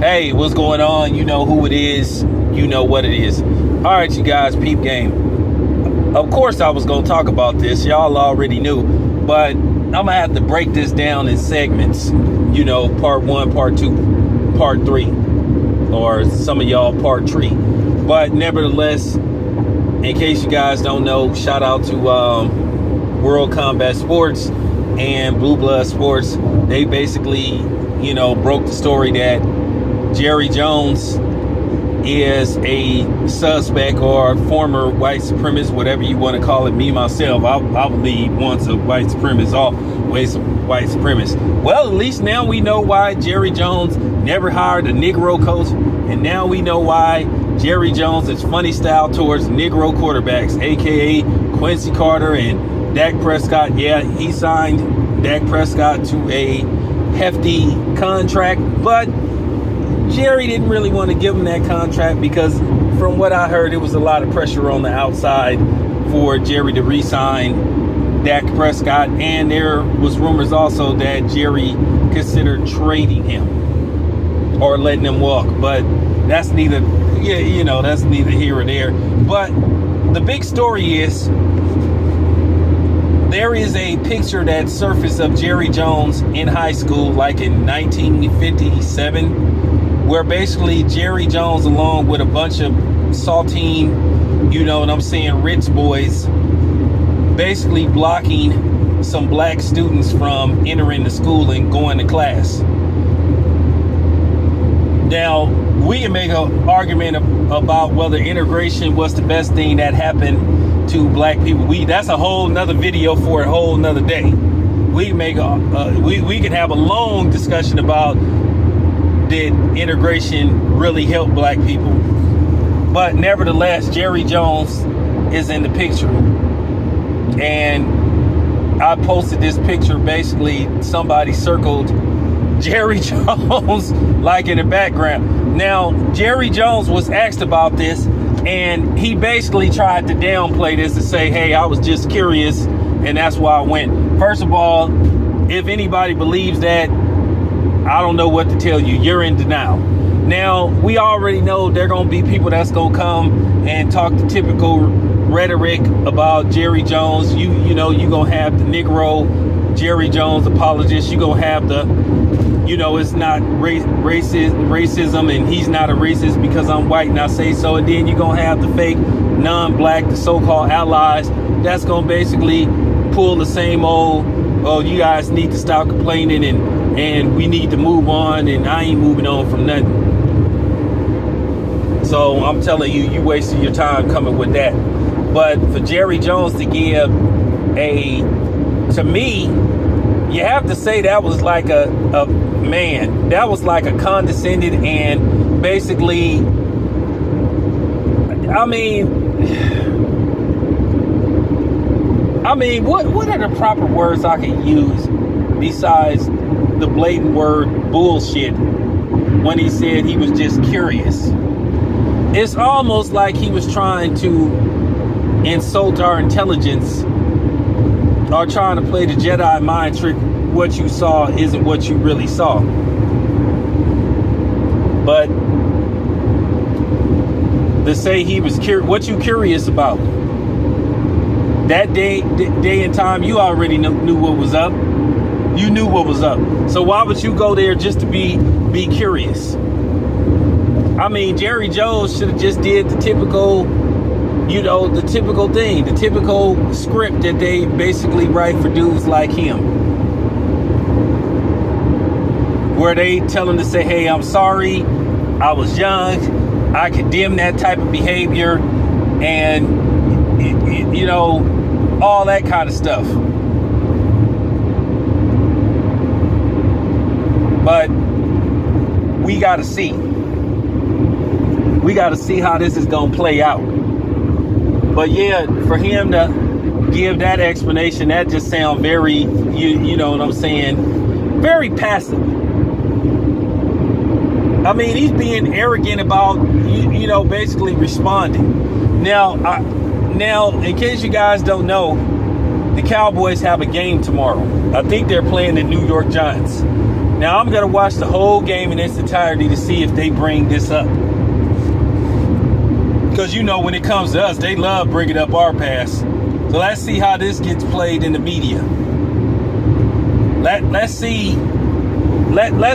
Hey, what's going on? You know who it is. You know what it is. All right, you guys, peep game. Of course, I was going to talk about this. Y'all already knew. But I'm going to have to break this down in segments. You know, part 1, part 2, part 3. Or some of y'all part 3. But nevertheless, in case you guys don't know, shout out to World Combat Sports and Blue Blood Sports. They basically, you know, broke the story that Jerry Jones is a suspect or former white supremacist, whatever you want to call it. Me, myself, I believe once a white supremacist, always a white supremacist. Well, at least now we know why Jerry Jones never hired a Negro coach. And now we know why Jerry Jones is funny style towards Negro quarterbacks, a.k.a. Quincy Carter and Dak Prescott. Yeah, he signed Dak Prescott to a hefty contract, but Jerry didn't really want to give him that contract because from what I heard, it was a lot of pressure on the outside for Jerry to re-sign Dak Prescott. And there was rumors also that Jerry considered trading him or letting him walk. But that's neither, that's neither here or there. But the big story is there is a picture that surfaced of Jerry Jones in high school, like in 1957, where basically Jerry Jones, along with a bunch of saltine, rich boys, basically blocking some black students from entering the school and going to class. Now, we can make an argument about whether integration was the best thing that happened to black people. That's a whole nother video for a whole nother day. We can have a long discussion about did integration really help black people. But nevertheless, Jerry Jones is in the picture. And I posted this picture. Basically, somebody circled Jerry Jones like in the background. Now, Jerry Jones was asked about this, and he basically tried to downplay this to say, hey, I was just curious, and that's why I went. First of all, if anybody believes that, I don't know what to tell you. You're in denial. Now, we already know there are going to be people that's going to come and talk the typical rhetoric about Jerry Jones. You're going to have the Negro Jerry Jones apologist. You're going to have the, it's not racism and he's not a racist because I'm white and I say so. And then you're going to have the fake non-black, the so-called allies. That's going to basically pull the same old, oh, you guys need to stop complaining and we need to move on, and I ain't moving on from nothing. So I'm telling you, you wasted your time coming with that. But for Jerry Jones to give to me, you have to say that was like that was like a condescending and basically, what are the proper words I can use besides the blatant word bullshit when he said he was just curious? It's almost like he was trying to insult our intelligence or trying to play the Jedi mind trick. What you saw isn't what you really saw. But to say he was curious, what you curious about? That day and time, you already knew what was up. You knew what was up. So why would you go there just to be curious? Jerry Jones should have just did the typical, the typical thing, the typical script that they basically write for dudes like him. Where they tell him to say, hey, I'm sorry, I was young, I condemn that type of behavior, and, all that kind of stuff. But we got to see. We got to see how this is going to play out. But yeah, for him to give that explanation, that just sounds very, you know what I'm saying, very passive. He's being arrogant about, basically responding. Now, in case you guys don't know, the Cowboys have a game tomorrow. I think they're playing the New York Giants. Now I'm gonna watch the whole game in its entirety to see if they bring this up. Because you know, when it comes to us, they love bringing up our past. So let's see how this gets played in the media. Let's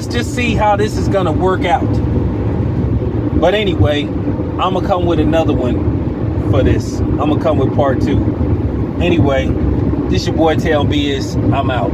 just see how this is gonna work out. But anyway, I'm gonna come with another one for this. I'm gonna come with part 2. Anyway, this your boy Tail Biz. I'm out.